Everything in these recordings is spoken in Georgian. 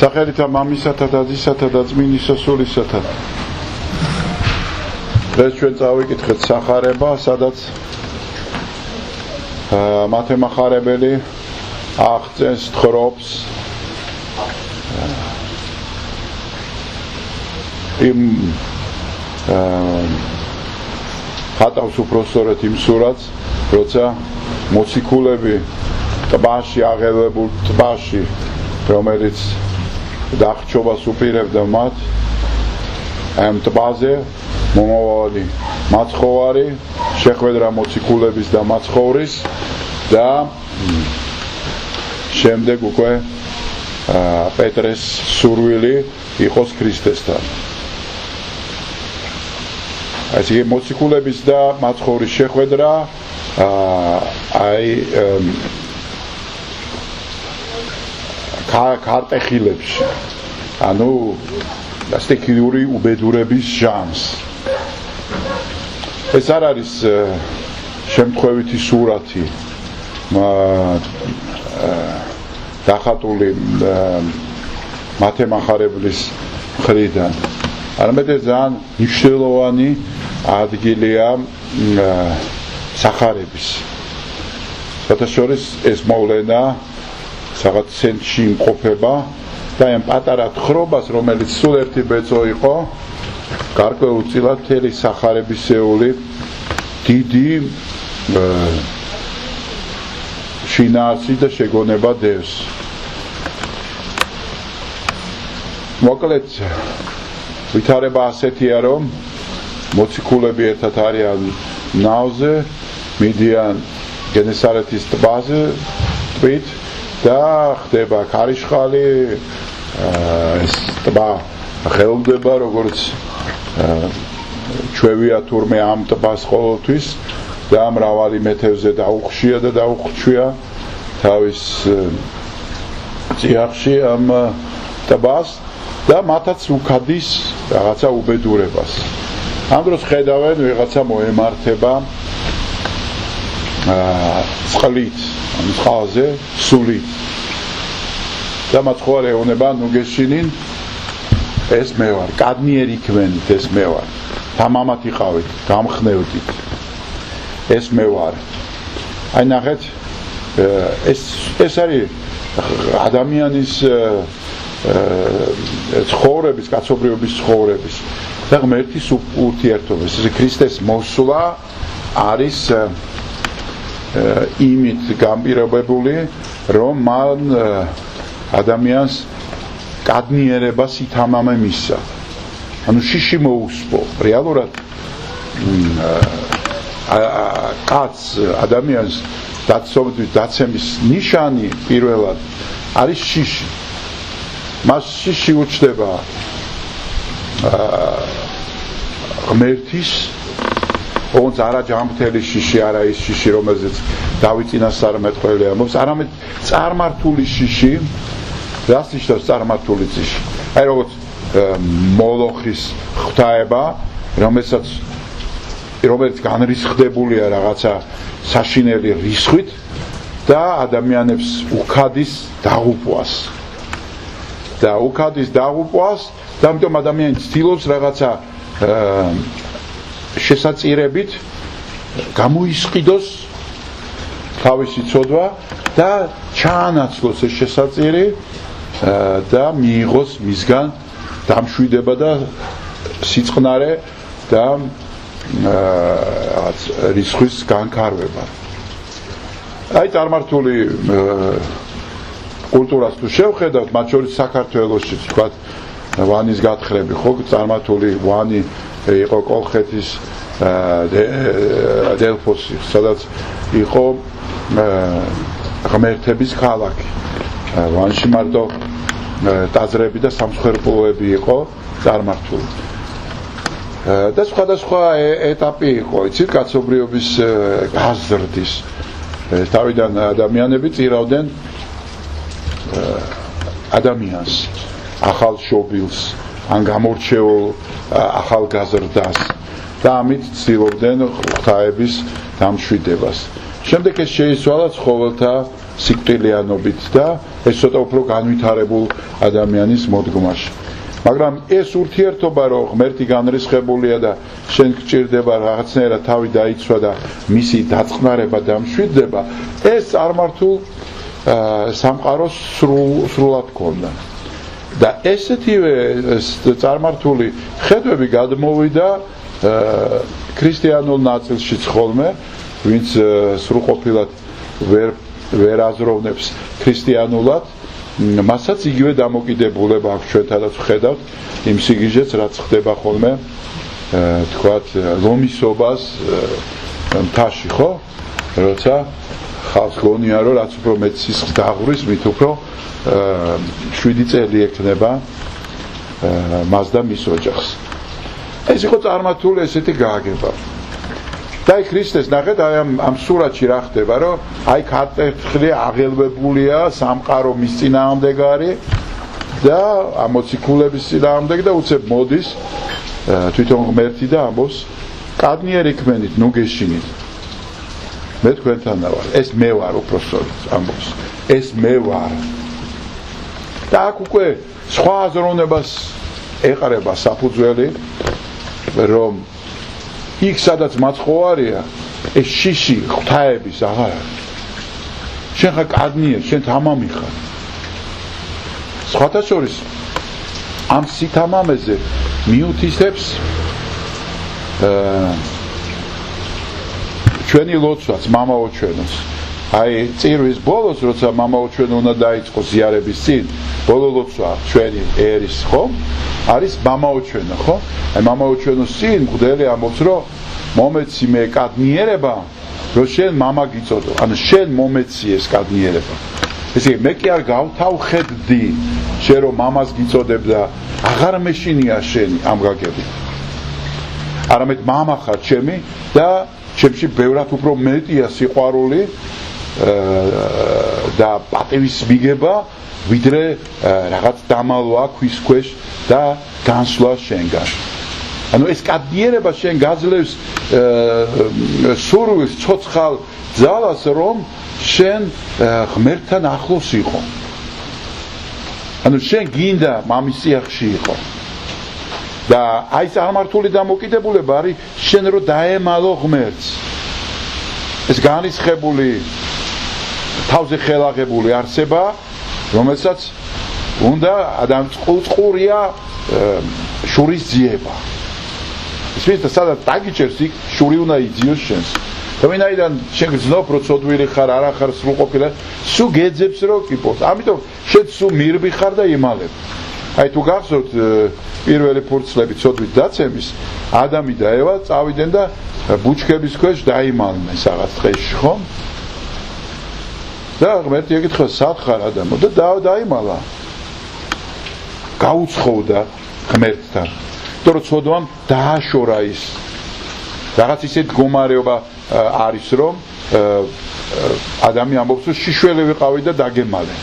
სახელითა მამისათა და ძისათა და წმინდისა სულისათა. დღეს ჩვენ წავიკითხეთ სახარება, სადაც მათემახარებელი აღწევს თხრობს იმ ხატავს უпроსტորეთ იმ სურათს, როცა მოციქულები ტბაში აღელვებულ ტბაში, რომელიც დახრჩობას უპირებდა მათ, ამ ტბაზე მომავალი მაცხოვარი შეხვედრა მოციქულების და მაცხოვრის და შემდეგ უკვე პეტრეს სურვილი იყოს ქრისტესთან. ასე მოციქულების და მაცხოვრის შეხვედრა ქარტეხილებში, ანუ სტიქიური უბედურების ჟამს. ეს არ არის შემთხვევითი სურათი დახატული მათემახარებლის მხრიდან, არამედ ძალიან მნიშვნელოვანი ადგილია სახარების. საერთაშორის ეს მოვლენა რაღაც ცენტრში იმყოფება და ამ პატარა თხრობას, რომელიც სულ ერთი ბეწო იყო, გარკვეულწილად მთელი სახარებისეული დიდი შინაარსი და შეგონება დევს. მოკლედ ვითარება ასეთია, რომ მოციქულები ერთად არიან ნავზე, მიდიან გენესარეთის ტბაზე ტბით და ხდება ქარიშხალი, ეს ტბა ხელდება როგორც ჩვევია თურმე ამ ტბას ყოველთვის და მრავალი მეთევზე დაუხშია და დაუხჩვია თავის წიაღში ამ ტბას და მათაც უკადის რაღაცა უბედურებას. ამ დროს ხედავენ ვიღაცა მოემართება წყლით, წყალზე სულით და მაცხოვარი ეუბნება, ნუ გეშინინ, ეს მე ვარ, კადნიერი იქმენით, ეს მე ვარ, თამამად იყავით, გამხნევდით, ეს მე ვარ. აი ნახეთ, ეს არის ადამიანის ცხოვრების, კაცობრიობის ცხოვრების და ღმერთის ურთიერთობის. ეს ქრისტეს მოსვლა არის იმით გამპირობებული, რომ მან ადამიანს კადნიერება სითამამე მისცა. ანუ შიში მოუსპო. რეალურად კაცს ადამიანს დაცემის ნიშანი პირველად არის შიში. მას შიში უჩნდება ღმერთის, ოღონდ არა ჯანმრთელი შიში, არა ის შიში, რომელზეც დავით წინასწარმეტყველი ამბობს, არამედ წარმართული შიში. რას ნიშნავს წარმართული შიში? აი როგორც მოლოხის ღვთაება, რომელიც განრისხდებულია რაღაცა საშინელი რისხვით და ადამიანებს უკადის დაღუპვას. და უკადის დაღუპვას და ამიტომ ადამიანი ცდილობს რაღაცა შესაწირებით გამოისყიდოს თავისი ცოდვა და ჩაანაცვლოს ეს შესაწირი და მიიღოს მისგან დამშვიდება და სიწყნარე და რიცხვის განკარგვება. აი წარმართული კულტურას თუ შევხედავთ, მათ შორის საქართველოში, თქვათ, ვანის გათხრები, ხო, წარმართული ვანი იყო კოლხეთის დელფოსი, სადაც იყო ღმერთების ქალაქი. ვანში მარტო ტაძრები და სამსხვერპლოები იყო წარმართული. და სხვადასხვა ეტაპი იყო, იცით, კაცობრიობის გაზრდის. თავიდან ადამიანები წირავდნენ ადამიანს, ახალ შობილს, ან გამორჩეულ ახალგაზრდას და ამით ცდილობდნენ ღვთაების დამშვიდებას. შემდეგ ეს შეიცვალა ცხოველთა სიკვდილიანობით და ეს ცოტა უფრო განვითარებულ ადამიანის მოდგმაში. მაგრამ ეს ურთიერთობა რომ ღმერთი განრისხებულია და შენ გჭირდება რაღაცნაირად თავი დაიცვა და მისი დაწყნარება დამშვიდდება, ეს წარმართულ სამყაროს სრულად ქონდა. და ესეთივე წარმართული ხედვები გადმოვიდა ქრისტიანულ ნაწილშიც ხოლმე, ვინც სრულყოფილად ვერ აზროვნებს ქრისტიანულად, მასაც იგივე დამოკიდებულება აქვს ჩვენთანაც ვხედავთ იმ სიგიჟეც, რაც ხდება ხოლმე თქვათ ლომისობას მთაში, ხო? როცა ხალხს გონია რომ რაც უფრო მეტ სისხლს დაღურის, მით უფრო 7 წელი ექნება მას და მის ოჯახს. ეს იყო წარმართული ესეთი გააგება. და აი ქრისტეს ნახეთ, აი ამ სურათში რა ხდება, რომ აი ქართლი აღელვებულია სამყარო მის წინააღმდეგარი და ამოციქულების წინააღმდეგ და უცებ მოდის თვითონ ღმერთი და ამბობს კადნიერ იქმენით, ნუ გეშინით. მე თქვენთან ვარ, ეს მე ვარ უпроსტოდ ამბობს. ეს მე ვარ. და აქ უკვე სხვა აზროვნებას ეყრება საფუძველი, რომ იქ სადაც მაცხოვარია, ეს შიში ღვთაების აღარ არის. შენ ხარ კადნიერ, შენ თამამი ხარ. სხვათა შორის ამ სითამამეზე მიუთითებს ჩვენი ლოცვაც, მამაო ჩვენოს. აი წირვის ბოლოს, როცა მამაო ჩვენ უნდა დაიწყოს ზიარების წინ, ბოლო ლოცვა ჩვენი ერის, ხო? არის მამაო ჩვენო, ხო? აი მამაო ჩვენოს წინ მღვდელი ამბობს, რომ მომეცი მე კადნიერება, რომ შენ მამა გიწოდო. ანუ შენ მომეცი ეს კადნიერება. ესე მე კი არ გავთავხედდი შენ რომ მამას გიწოდებ და აღარ მეშინია შენი ამ გაგები. არამედ მამა ხარ ჩემი და ჩემში ბევრად უფრო მეტია სიყვარული და პატივის მიგება, ვიდრე რაღაც დამალვა ქვის ქვეშ და განსვლა შენგან. ანუ ეს კადნიერება შენ გაძლევს სურვილს, ცოცხალ ძალას, რომ შენ ღმერთთან ახლოს იყო. ანუ შენ გინდა მამის სიახში იყო. და აი წარმართული დამოკიდებულება არის შენ რო დაემალო ღმერთს. ეს განრისხებული, თავზე ხელაღებული არსება, რომელსაც უნდა ადამიანწყურია შურის ძიება. ისე სადაც დაგიჭერს იქ შური უნდა იძიოს შენს. და ვინაიდან შენ გძნობ რომ ცოდვილი ხარ, არ ახარ სრულყოფილი, სულ გეძებს რომ კიპოს. ამიტომ შენ სულ მირბი ხარ და იმალებ. აი თუ გახსოვთ პირველი ფურცლები ცოდვით დაცემის, ადამი და ევა წავიდნენ და ბუჩქების ქვეშ დაიმალნენ რაღაც ტყეში, ხო? და ღმერთი ეკითხა, სად ხარ ადამო? და დაიმალა. გაუცხოვდა ღმერთთან. იმიტომ რომ ცოდვამ დააშორა ის. რაღაც ისეთ მდგომარეობა არის, რომ ადამი ამბობს, რომ შიშველი ვიყავი და დაგემალე.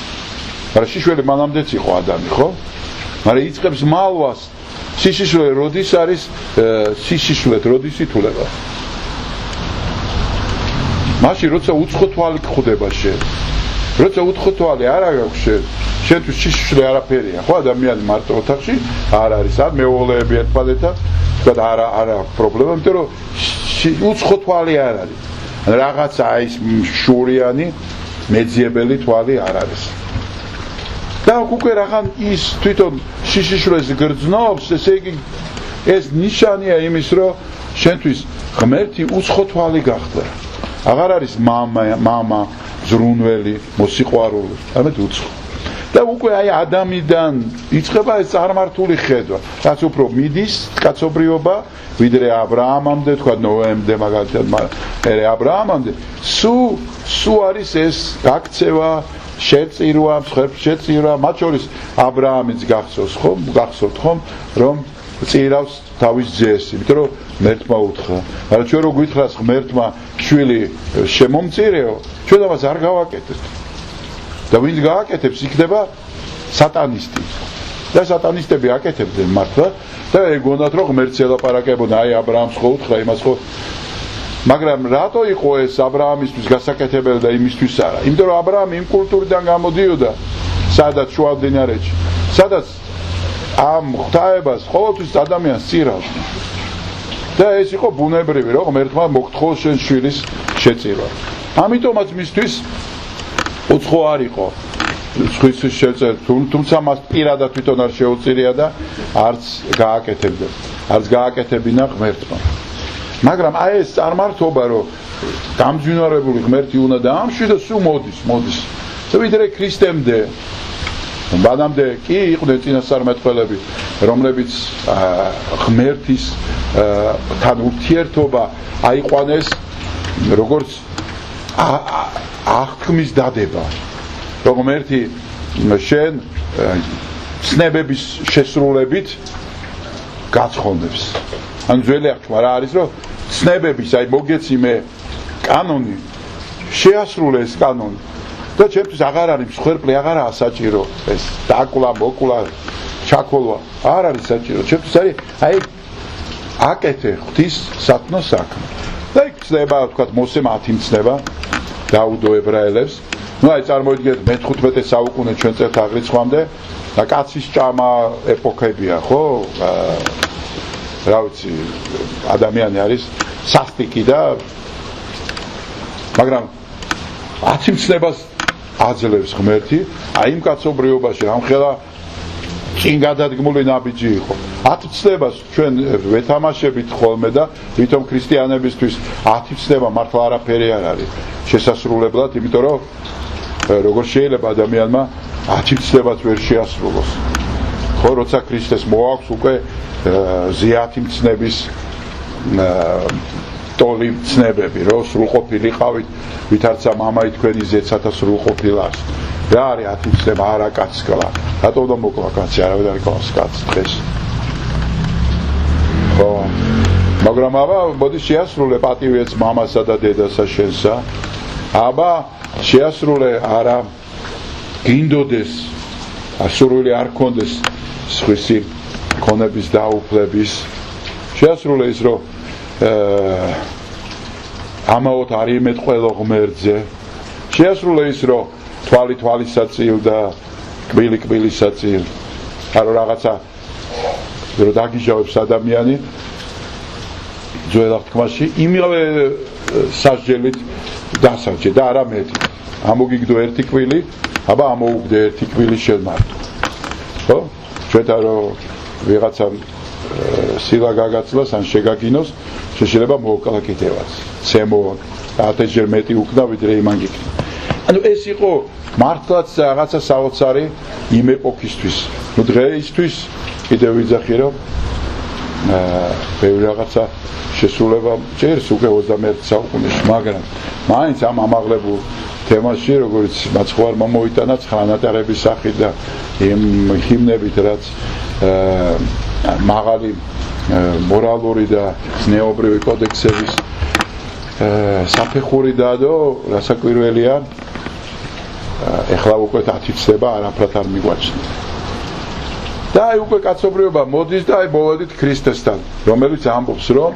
მაგრამ შიშველი მანამდეც იყო ადამი, ხო? მაგრამ იწყებს მალვას. სიშიშველი როდის არის? სიშიშვლეთ როდის ითვლება? მაშინ როცა უცხო თვალი გხვდება შენ. როცა უცხო თვალი არ აქვს შენ, შენთვის სიშიშველი არაფერია, ხო? ადამიანი მარტო ოთახში არ არის, არ მეუღლეები ერთმანეთთან, თქვა არა პრობლემა, იმიტომ რომ უცხო თვალი არ არის. რაღაცა ის შურიანი მეძიებელი თვალი არ არის. და უკვე რაღაც ის თვითონ შიშიშვლეს გრძნობს, ესე იგი ეს ნიშანია იმის, რომ შენთვის ღმერთი უცხო თვალი გახდა. აღარ არის მამა, ზრუნველი, მოსიყვარული, არამედ უცხო. და უკვე აი ადამიდან იწყება ეს წარმართული ხედვა, რაც უფრო მიდის კაცობრიობა, ვიდრე აბრაამამდე, თქვა ნოემდე მაგალითად, მერე აბრაამამდე, სულ არის ეს გაქცევა, შეწირვა, შეწირვა, მათ შორის აბრაამიც გახსოვთ ხომ, რომ წირავს თავის ძეს, იმიტომ რომ ღმერთმა უთხრა. მაგრამ ჩვენ რო გითხრას ღმერთმა შვილი შემომწირეო, ჩვენ ამას არ გავაკეთებთ. და ვინც გააკეთებს, იქნება სატანისტი. და სატანისტები აკეთებდნენ მართლა და ეგონათ რომ ღმერთს ელაპარაკებოდა, აი აბრაამს ხო უთხრა, იმას ხო. მაგრამ რატო იყო ეს აბრაამისთვის გასაკეთებელი და იმისთვის არა? იმიტომ რომ აბრაამი იმ კულტურიდან გამოდიოდა, სადაც შუა მდინარეში, სადაც ამ ღვთაებას ყოველთვის ადამიანს წირავდა. და ეს იყო ბუნებრივი, რომ ღმერთმა მოგთხოვს შენ შვილის შეწირვა. ამიტომაც მისთვის უცხო არ იყო სხვის შეწირვა, თუმცა მას პირადად თვითონ არ შეუწირია და არც გააკეთებდა, არც გააკეთებინა ღმერთმა. მაგრამ აი ეს წარმართობა, რომ გამძვინვარებული ღმერთი უნდა დაამშვიდოს, სულ მოდის. და ვიდრე ქრისტემდე მანამდე კი იყვნენ წინასწარმეტყველები, რომლებიც ღმერთის თან ურთიერთობა აიყვანეს როგორც აღთქმის დადება, რომ ღმერთი შენ ცნებების შესრულებით გაცხონებს. ან ძველი აღთქმა რა არის, რომ ცნებების აი მოგეცი მე კანონი, შეასრულე ეს კანონი. და ჩემთვის აღარ არის მსხვერპლი, აღარაა საჭირო ეს დაკლა, მოკლა, ჩაქოლვა, არ არის საჭირო. ჩემთვის არის აი აკეთე ღვთის სათნო საქმე. და იქ ცნება, ვთქვათ, მოსე 10 მცნება დაუდო ებრაელებს. ნუ აი წარმოიდგინეთ მე-15 საუკუნე ჩვენ წელთ აღრიცხვამდე და კაცის ჭამა ეპოქებია, ხო? რა ვიცი, ადამიანი არის სასტიკი და მაგრამ 10 მცნებას აძლევს ღმერთი, აი იმ კაცობრიობაში რამხელა წინ გადადგმული ნაბიჯი იყო. 10 მცნებას ჩვენ ვეთამაშებით ხოლმე და ვითომ ქრისტიანებისთვის 10 მცნება მართლა არაფერი არ არის შესასრულებლად, იმიტომ რომ როგორ შეიძლება ადამიანმა 10 მცნებაც ვერ შეასრულოს. ხო, როცა ქრისტეს მოაქვს უკვე ზიათი მცნების ტოლი მცნებები, რომ სრულყოფილი ყავით, ვითარცა მამაი თქვენი ზეცათა სრულყოფილას. რა არის 10 მცნება, არა კაცს კლა. რატო უნდა მოკლა კაცი, არავინ არ კლავს კაცს დღეს. ხო, მაგრამ აბა მოდი შეასრულე პატივიეც მამასა და დედასა შენსა. აბა შეასრულე არა გინდოდეს, ასურვილი არ კონდეს სხვისი ქონების დაუფლების. შეასრულე ის, რომ ამაოთ არ იმეტყველო ღმერთზე. შეასრულე ის, რომ თვალი თვალისაწილ და კბილი კბილისაწილ. არო რაღაცა რო დაგიჟავებს ადამიანი ძველ აღთქმაში იმავე სასჯელით დასაჯე და არა მეტი. ამოგიგდო ერთი კბილი, აბა ამოუგდე ერთი კბილი შენ მარტო. ხო? ჩვენთან რო ვიღაცამ სილა გაგაცლას ან შეგაგინოს, შეიძლება მოუკლა კიდევაც. ცემო 10-ჯერ მეტი უკნა ვიდრე იმან გიქნა. ანუ ეს იყო მართლაც რაღაცა საოცარი იმ ეპოქისთვის. ნუ დღეისთვის კიდევ ვიძახი რომ ბევრი რაღაცა შესრულება ჭირს უკვე 21 საუკუნეში, მაგრამ მაინც ამ ამაღლებულ თემაში, როგორც მაცხოვარმა მოიტანა ცხანატარების სახით და იმ ჰიმნებით, რაც მაღალი მორალური და ზნეობრივი კოდექსების საფეხური დადო, რასაკვირველია, ეხლა უკვე 10 მცნება არაფრად არ მიგვაჩნია. და აი უკვე კაცობრიობა მოდის და აი მოვედით ქრისტესთან, რომელიც ამბობს, რომ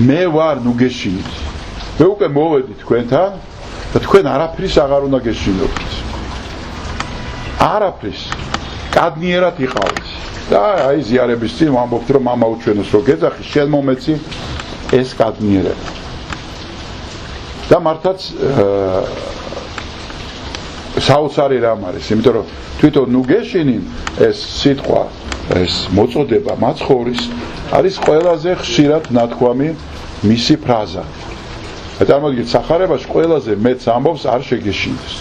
მე ვარ ნუ გეშინით. მე უკვე მოვედი თქვენთან და თქვენ არაფრის აღარ უნდა გეშინოთ. არაფრის. კადნიერად იყავით. და აი ზიარების წინ ვამბობთ, რომ მამა უჩვენოს რომ გეძახი, შენ მომეცი ეს კადნიერება. და მართლაც საოცარი რამ არის, იმიტომ რომ თვითონ ნუ გეშინინ ეს სიტყვა, ეს მოწოდება მაცხოვრის არის ყველაზე ხშირად ნათქვამი მისი ფრაზა. წარმოგიდგენთ, სახარებაში ყველაზე მეც ამბობს არ შეგეშინდეს.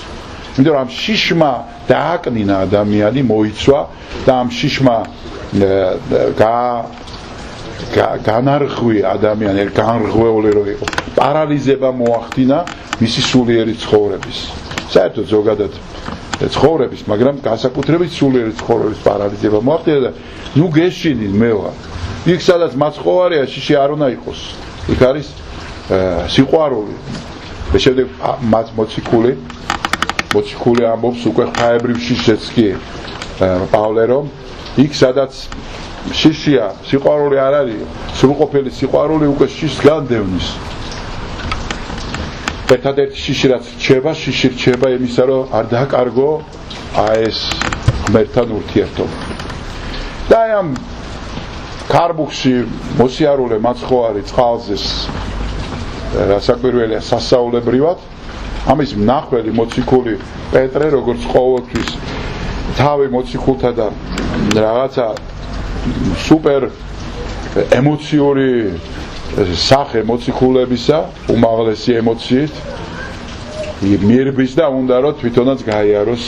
იმიტომ რომ ამ შიშმა დააკნინა ადამიანი, მოიცვა და ამ შიშმა განარღვი ადამიანი, განრღვეული რო იყო, პარალიზება მოახდინა მისი სულიერი ცხოვრების. საერთოდ ზოგადად ცხოვრების, მაგრამ განსაკუთრებით სულიერი ცხოვრების პარალიზება მოახდინა და ნუ გეშინინ მე ვარ. იქ სადაც მაცხოვარია, შიში არ უნდა იყოს. იქ არის სიყვარული. და შემდეგ მოციქული ამბობს უკვე ღვთაებრივ შიშეც კი პავლე, რომ იქ სადაც შიშია, სიყვარული არ არის, სრულყოფილი სიყვარული უკვე შიშს განდევნის. ერთადერთი შიში რაც რჩება, შიში რჩება იმისა, რომ არ დაკარგო ეს ღმერთთან ურთიერთობა. და აი ამ ქარბუქში მოსიარულე მაცხოვარი წყალზეს რასაკვირველია სასაულებრივად ამის მნახველი მოციქული პეტრე როგორც ყოველთვის თავი მოციქულთა და რაღაცა სუპერ ემოციური სახე მოციქულებისა უმაღლესი ემოციით მიერბის და უნდა რომ თვითონაც გაიაროს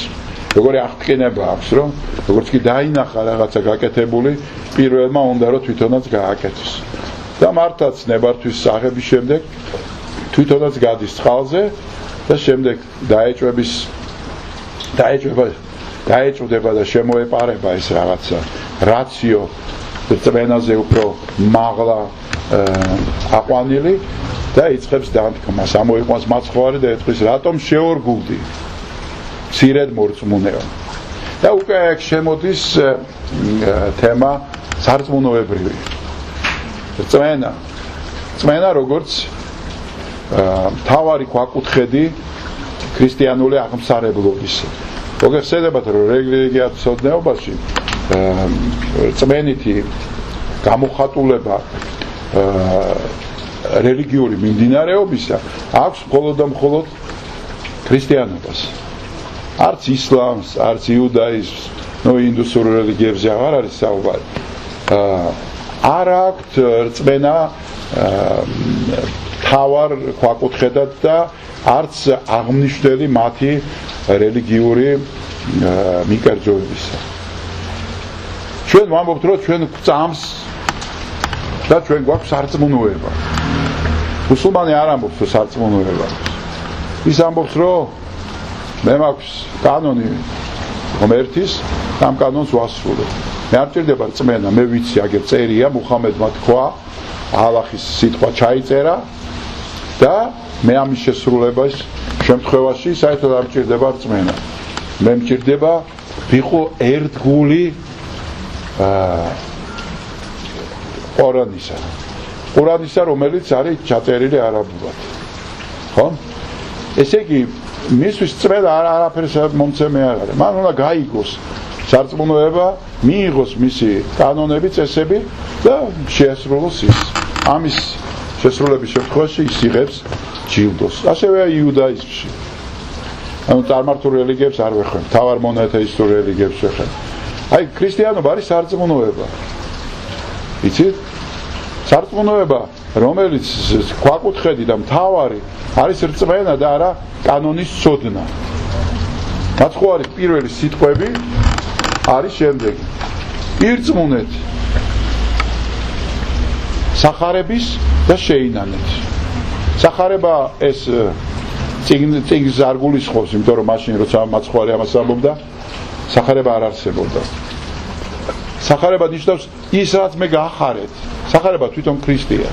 როგორი აღტკინება აქვს რომ როგორც კი დაინახა რაღაცა გაკეთებული პირველმა უნდა რომ თვითონაც გააკეთოს და მართლაც ნებართვის აღების შემდეგ თვითონაც გადის წყალზე და შემდეგ დაეჭვდება და შემოეპარება ეს რაღაცა რაციო წმენაზე უფრო მაღლა აყვანილი და იწყებს დამთქმას ამოიყვანს მაცხოვარი და ეთქვის რატომ შეორგულდი მცირედ მორწმუნეო და უკვე აქ შემოდის თემა სარწმუნოებრივი წმენა როგორც მთავარი ქვაკუთხედი ქრისტიანული აღმსარებლობის მოგეხსენებათ რომ რელიგიათმცოდნეობაში წმენითი გამოხატულება რელიგიური მიმდინარეობისა აქვს მხოლოდ და მხოლოდ ქრისტიანობას არც ისლამს, არც იუდაიზმს, ინდუსურ რელიგიებზე აღარ არის საუბარი არ აქვთ რწმენა თავარ ქვაკუთხედად და არც აღმნიშვნელი მათი რელიგიური მიკერძოებისა ჩვენ ვამბობთ რომ ჩვენ გვწამს და ჩვენ გვაქვს სარწმუნოება მუსულმანი არ ამბობს რომ სარწმუნოება ის ამბობს რომ მე მაქვს კანონი ღმერთის და ამ კანონს ვასრულებ მე არ ჭირდება რწმენა მე ვიცი აგერ წერია მუხამედმა თქვა ალაჰის სიტყვა ჩაიწერა და მე ამის შესრულებას შემთხვევაში საერთოდ არ ჭირდება რწმენა მე მჭირდება ვიყო ერთგული ყურანისა რომელიც არის ჩაწერილი არაბულად ხო ესე იგი მისთვის წმენა არაფერს მომცემი არ არის მან უნდა გაიგოს სარწმუნოება მიიღოს მისი კანონები წესები და შეასრულოს ის ამის შესრულების შემთხვევაში ის იღებს ჯილდოს ასევე იუდაიზმში ანუ წარმართულ რელიგიებს არ ვეხმარებ თავარ მონოთეისტურ რელიგიებს ვეხმარებ აი ქრისტიანობა არის სარწმუნოება იცით სარწმუნოება რომელიც ქვაკუთხედი და მთავარი არის რწმენა და არა კანონის ცოდნა მაცხოვარის პირველი სიტყვები არის შემდეგი ირწმუნეთ სახარების და შეინანეთ სახარება ეს წიგნს არ გულისხმობს იმიტომ რომ მაშინ როცა მაცხოვარი ამას ამბობდა სახარება არ არსებობდა სახარება ნიშნავს ის რაც მე გახარეთ სახარება თვითონ ქრისტეა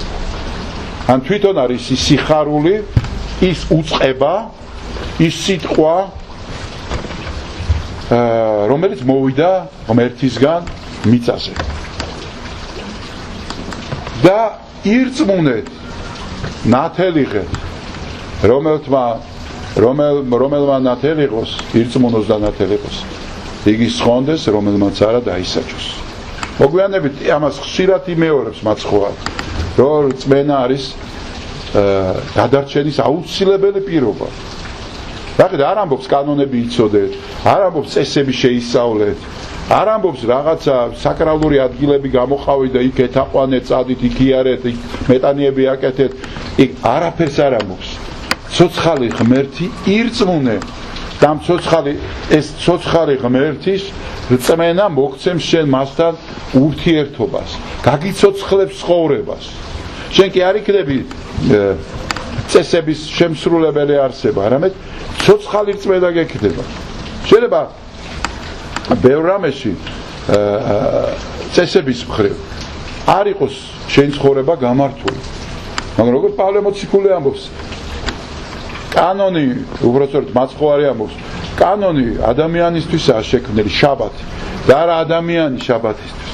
ან თვითონ არის ის სიხარული ის უწყება ის სიტყვა რომელიც მოვიდა ღმერთისგან მიწაზე და ირწმუნეთ ნათელიღეთ რომელმა ნათელიღოს ირწმუნოს და ნათელიღოს იგი სხონდეს რომელმაც არა დაისაჯოს მოგვიანებით ამას ხშირად იმეორებს მაცხოვარი რომ რწმენა არის გადარჩენის აუცილებელი პირობა რახეთ არ ამბობს კანონები იცოდეთ არ ამბობს წესები შეისწავლეთ არ ამბობს რაღაცა საკრალური ადგილები გამოყავით და იქ ეთაყვანეთ წადით იქ იარეთ იქ მეტანიები აკეთეთ იქ არაფერს არ ამბობს ცოცხალი ღმერთი ირწმუნე და ეს ცოცხალი ღმერთის რწმენა მოგცემს შენ მასთან ურთიერთობას გაგიცოცხლებს ცხოვრებას შენ კი არ იქნები წესების შემსრულებელი არსება არამედ ცოცხალი რწმენა გექნება შეიძლება ბევრ რამეში წესების მხრივ არ იყოს შენ ცხოვრება გამართული მაგრამ როგორც პავლე მოციქული ამბობს კანონი უბრალოდ მაცხოვარი ამბობს კანონი ადამიანისთვისაა შექმნილი შაბათი და არა ადამიანი შაბათისთვის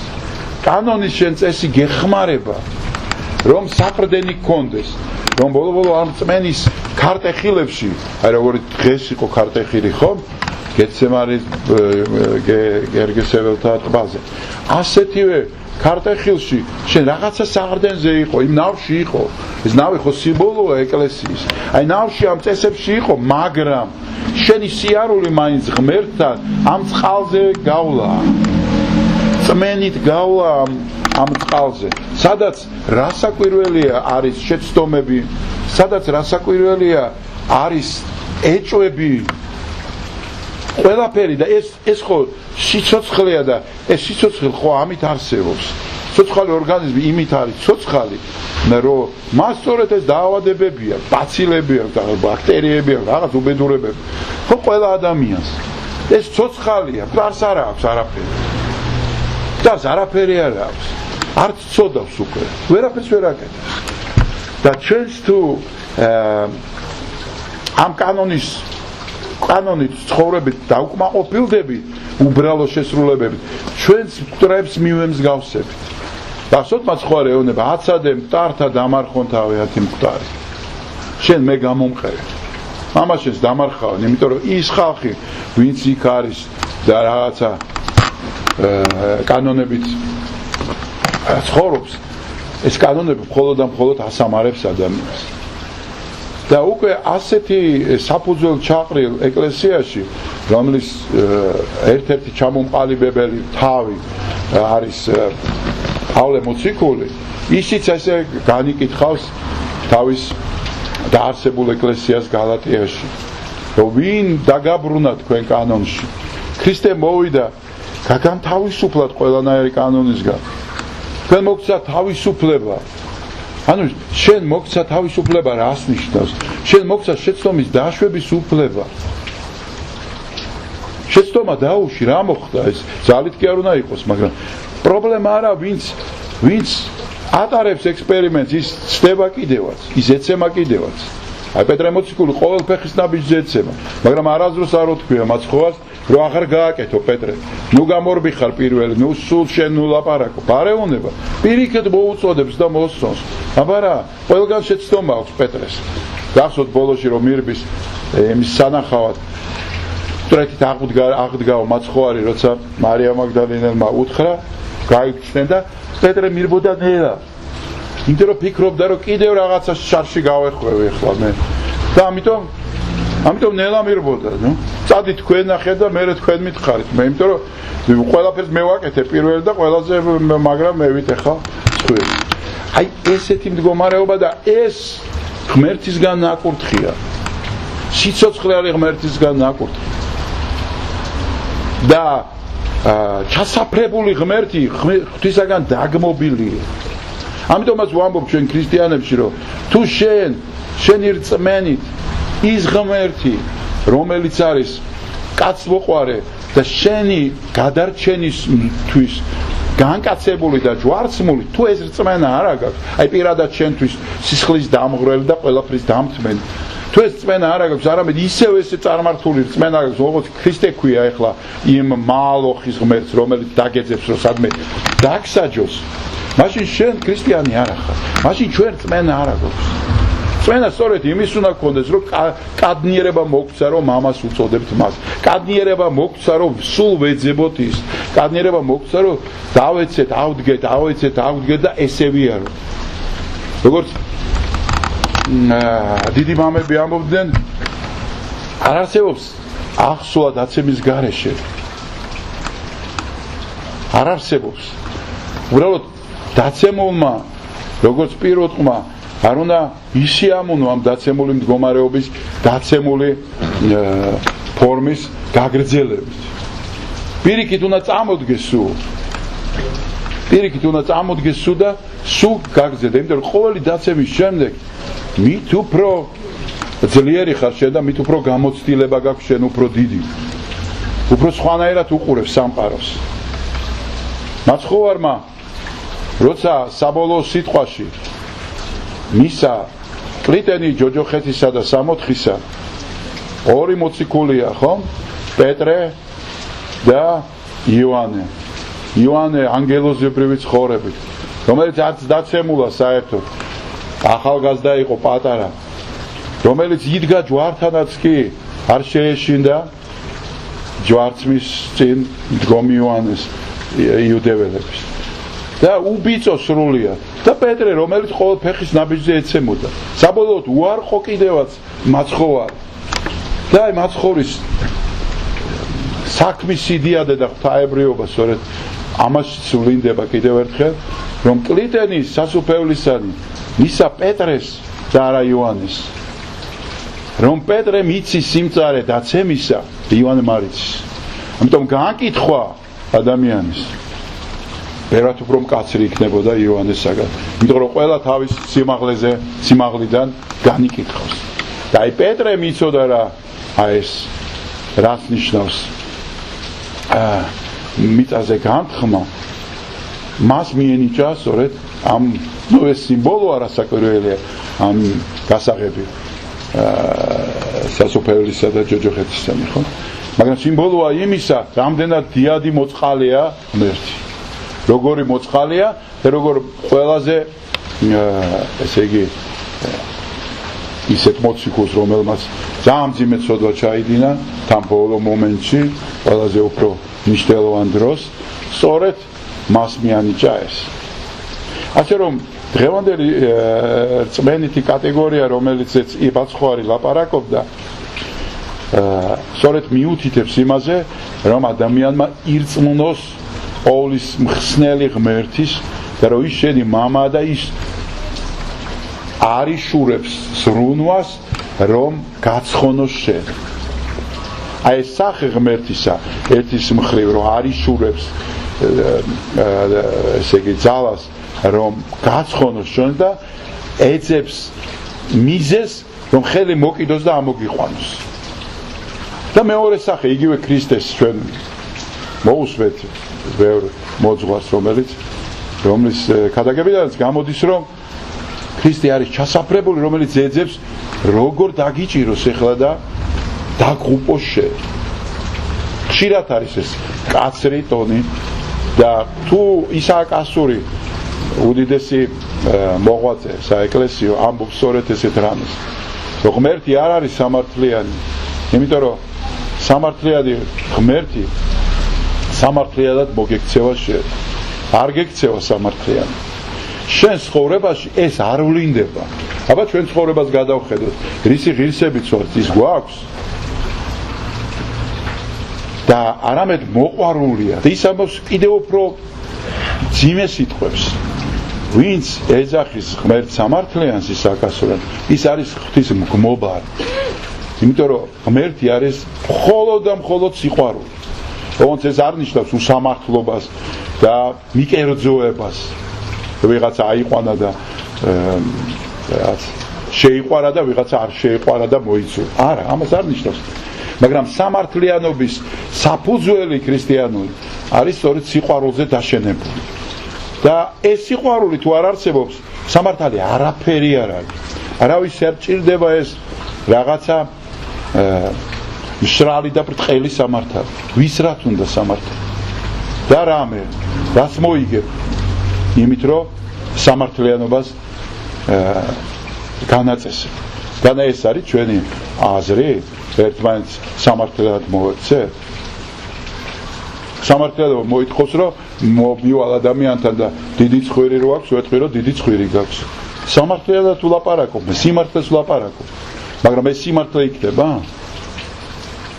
კანონის შენ წესი გეხმარება რომ საყრდენი გქონდეს რომ ბოლო-ბოლო ამ წმენის ქარტეხილებში, აი როგორი დღეს იყო ქარტეხილი, ხო? გეცემარის გერგესეველთა ტბაზე. ასეთივე ქარტეხილში შენ რაღაცა საყრდენზე იყო, იმ ნავში იყო. ეს ნავი ხო სიმბოლოა ეკლესიის. აი ნავში ამ წესებში იყო, მაგრამ შენი სიარული მაინც ღმერთთან ამ წყალზე გავლა. წმენით გავლა ამ წყალზე. სადაც რასაკვირველია არის შეცდომები, სადაც რასაკვირველია არის ეჭვები. ყველაფერი და ეს ხო სიცოცხლეა და ეს სიცოცხლე ხო ამით არსებობს. სიცოცხლე ორგანიზმი იმით არის სიცოცხლე, რომ მას სწორედ ეს დაავადებებია, ბაცილებია და ბაქტერიებია, რაღაც უბედურებები. ხო ყველა ადამიანს ეს სიცოცხლეა, გარს არ აქვს არაფერი. და არაფერი არ აქვს. არც წოდავს უკვე. ვერაფერს ვერ აკეთებს. და ჩვენს თუ ამ კანონით ცხოვრებით დაუკმაყოფილდებით უბრალო შესრულებებით ჩვენს მკვდრებს მივემსგავსებით. გახსოვთ მას ხო არ ეუბნება აცადე მტართა დამარხონ თავი ათი მკვდარი. შენ მე გამომყევი. მამა შენს დამარხავენ, იმიტომ რომ ის ხალხი ვინც იქ არის და რაღაცა კანონებით ცხოვრობს, ეს კანონები მხოლოდ და მხოლოდ ასამარებს ადამიანს. და უკვე ასეთი საფუძველ ჩაყრილ ეკლესიაში, რომლის ერთ-ერთი ჩამომყალიბებელი თავი არის პავლე მოციქული, ისიც ესე განიკითხავს თავის დაარსებულ ეკლესიას გალატიაში, რომ ვინ დაგაბრუნა თქვენ კანონში. ქრისტე მოვიდა გაგანთავისუფლად ყველანაირი კანონისგან. თქვენ მოგცა თავისუფლება. ანუ შენ მოგცა თავისუფლება რას ნიშნავს? შენ მოგცა შეცდომის დაშვების უფლება. შეცდომა დაუში რა მოხდა ეს? ძალით კი არ უნდა იყოს, მაგრამ პრობლემა არა ვინც ატარებს ექსპერიმენტს, ის ცდება კიდევაც, ის ეცემა კიდევაც. აი პეტრე მოციქული ყოველ ფეხის ნაბიჯზე ეცემა, მაგრამ არასდროს არ უთქვია მაცხოვას, რომ აღარ გააკეთო პეტრე. ნუ გამორბიხარ პირველი, ნუ სულ შენ ნუ ლაპარაკო. ბარეუნება პირიქით მოუწოდებს და მოსწონს. აბარა, ყველგან შეცდომა აქვს პეტრეს. გახსოვთ ბოლოში რომ მირბის იმის სანახავად ტრეთით აღდგაო მაცხოვარი, როცა მარია მაგდალინელმა უთხრა, გაიქცნენ და პეტრე მირბოდა ნელა. იმიტომ რომ ფიქრობდა რომ კიდევ რაღაცა შარში გავეხვევი ახლა მე. და ამიტომ ნელა მირბოდა, ნუ. წადი თქვენ ნახეთ და მერე თქვენ მითხარით. მე იმიტომ რომ ყველაფერს მე ვაკეთე პირველი და ყველაზე მაგრამ მე ვიტეხა თქვენ. აი ესეთი მდგომარეობა და ეს ღმერთისგან ნაკურთხია. სიცოცხლე არის ღმერთისგან ნაკურთხი. და ჩასაფრებული ღმერთი ღვთისაგან დაგმობილია. ამიტომაც ვამბობ ჩვენ ქრისტიანებში რომ თუ შენი რწმენით ის ღმერთი რომელიც არის კაცმოყვარე და შენი გადარჩენისთვის განკაცებული და ჯვარცმული, თუ ეს რწმენა არ აქვს, აი პირადად შენთვის სისხლის დამღვრელი და ყველაფრის დამთმელი, თუ ეს რწმენა არ აქვს, არამედ ისევ ესე წარმართული რწმენა აქვს, როგორც ქრისტე ქვია ახლა იმ მალოხის ღმერთს, რომელიც დაგეძებს რომ სადმე დაგსაჯოს, მაშინ შენ ქრისტიანი არ ხარ. მაშინ ჩვენ რწმენა არ აქვს. რწმენა სწორედ იმის უნდა გქონდეს, რომ კადნიერება მოგცა, რომ მამას უწოდებთ მას. კადნიერება მოგცა, რომ სულ ვეძებოთ ის. კადნიერება მოგცა, რომ დავეცეთ, ავდგეთ და ესე ვიარო. როგორც დიდი მამები ამბობდნენ, არ არსებობს აღსვლა დაცემის გარეშე. არ არსებობს. უბრალოდ დაცემულმა, როგორც პირუტყმა, არ უნდა ისიამოვნო ამ დაცემული მდგომარეობის დაცემული ფორმის გაგრძელებით. პირიქით უნდა წამოდგეს სულ და სულ გაგრძელდა, იმიტომ რომ ყოველი დაცემის შემდეგ მით უფრო ძლიერი ხარ შენ და მით უფრო გამოცდილება გაქვს შენ უფრო დიდი. უფრო სხვანაირად უყურებს სამყაროს. მაცხოვარმა როცა საბოლოო სიტყვაში მისა პლიტენი ჯოჯოხეთისა და სამოთხისა ორი მოციქულია, ხო? პეტრე და იოანე. იოანე ანგელოზებრივი ცხოვრებით, რომელიც არც დაცემულა საერთოდ. ახალგაზრდა იყო პატარა. რომელიც იდგა ჯვართანაც კი არ შეეშინდა ჯვარცმის წინ დგომი იოანეს იუდეველების და უბიწო სრულიად და პეტრე რომელიც ყოველ ფეხის ნაბიჯზე ეცემოდა საბოლოოდ უარყო კიდევაც მაცხოვარი და აი მაცხოვრის საქმის სიდიადე და ღვთაებრიობა სწორედ ამას სულინდება კიდევ ერთხელ რომ კლიტენის სასუფევლისანი მისა პეტრეს და არა იოანეს რომ პეტრე მიცის სიმწარე დაცემისა იოანე მარიცის ამიტომ გააკითხვა ადამიანის ვერათ უფრო მკაცრი იქნებოდა იოანესაგან იმიტომ რომ ყველა თავის სიმაღლიდან განიკითხავს და აი პეტრე მიცოდა რა აი ეს რას ნიშნავს მიწაზე განთქმა მას მიენიჭა სწორედ ამ ეს სიმბოლო არასაკვირველია ამ გასაღები სასופევლისა და ჯოჯოხეთისანი ხო მაგრამ სიმბოლოა იმისა რამდენად დიადი მოწყალია ღმერთი როგორი მოწყალია და როგორ ყველაზე ესე იგი ისეთ მოციქულს რომელმაც ძალიან მძიმე ცოდვა ჩაიდინა თან ბოლო მომენტში ყველაზე უფრო მნიშვნელოვან დროს სწორედ მას მიანიჭა ეს ასე რომ დღევანდელი რწმენითი კატეგორია რომელიც იბაცხვარი ლაპარაკობდა სწორედ მიუთითებს იმაზე რომ ადამიანმა ირწმუნოს ყოვლის მხსნელი ღმერთის და რომ ის შენი მამა და ის არიშურებს ზრუნვას რომ გაცხონოს შენ აი ეს სახე ღმერთისა ერთის მხრივ რომ არიშურებს ესე იგი ძალას რომ გაცხონოს შენ და ეძებს მიზეს რომ ხელი მოკიდოს და ამოგიყვანოს და მეორე სახე იგივე ქრისტეს ჩვენ მოусვეთ ბევრ მოძღვარს რომლის ქადაგებიდანაც გამოდის რომ ქრისტე არის ჩასაფრებული რომელიც ეძებს როგორ დაგიჭიროს ეხლა და დაგღუპოს შენ ხშირად არის ეს კაცრი ტონი და თუ ისააკ ასური უდიდესი მოღვაწე საეკლესიო ამბობს სწორედ ესეთ რამეს რომ ღმერთი არ არის სამართლიანი იმიტომ რომ სამართლიანი ღმერთი სამართლიადად მოგექცევა შენ არ გექცევა სამართლიანი შენ ცხოვრებაში ეს არ ვლინდება აბა ჩვენ ცხოვრებას გადავხედოთ რისი ღირსებიც ვართ ის გვაქვს და არამედ მოყვარულია და ის ამბობს კიდევ უფრო ძიმე სიტყვებს ვინც ეძახის ღმერთ სამართლიანს ისაკასურად ის არის ღვთის მგმობარი იმიტომ რომ ღმერთი არის მხოლოდ და მხოლოდ სიყვარული თუმცა ეს არ ნიშნავს უსამართლობას და მიკერძოებას ვიღაცა აიყვანა და შეიყვარა და ვიღაცა არ შეიყვარა და მოიცვა არა ამას არ ნიშნავს მაგრამ სამართლიანობის საფუძველი ქრისტიანული არის სწორედ სიყვარულზე დაშენებული და ეს სიყვარული თუ არ არსებობს სამართალი არაფერი არ არის არავის არ ჭირდება ეს რაღაცა მშრალი და ბრტყელი სამართალი ვის რათ უნდა სამართალი და რამე რას მოიგებ იმით რომ სამართლიანობას განაწესებ და ეს არის ჩვენი აზრი ერთმანეთს სამართლიანად მოვექცეთ სამართლიანობა მოითხოვს რომ მოვივალ ადამიანთან და დიდი ცხვირი რო აქვს ვეთქვი რომ დიდი ცხვირი გაქვს სამართლიანად ვლაპარაკობ სიმართლეს ვლაპარაკობ მაგრამ ეს სიმართლე იქნება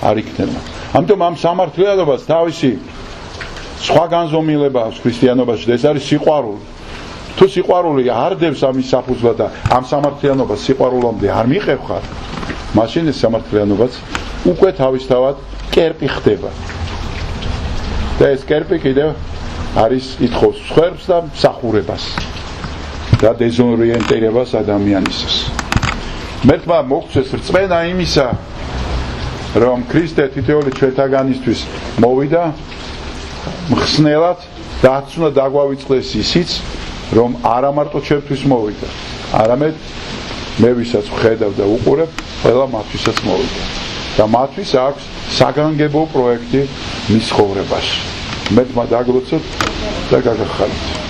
არ იქნება ამიტომ ამ სამართლიანობას თავისი სხვა განზომილება აქვს ქრისტიანობაში და ეს არის სიყვარული თუ სიყვარული არ დევს ამის საფუძვლად და ამ სამართლიანობას სიყვარულამდე არ მიყევხარ მაშინ ეს სამართლიანობაც უკვე თავისთავად კერპი ხდება და ეს კერპი კიდევ არის ითხოვს სხვერპს და მსახურებას და დეზორიენტირებას ადამიანისას მერტმა მოგცეს რწმენა იმისა რომ ქრისტე თითოეული ჩვენთაგანისთვის მოვიდა მხსნელად და არც უნდა დაგვავიწყდეს ისიც რომ არა მარტო ჩვენთვის მოვიდა არამედ მე ვისაც ვხედავ და უყურებ ყველა მათვისაც მოვიდა და მათთვის აქვს საგანგებო პროექტი მის ცხოვრებაში მერტმა დაგლოცოთ და გაგახარით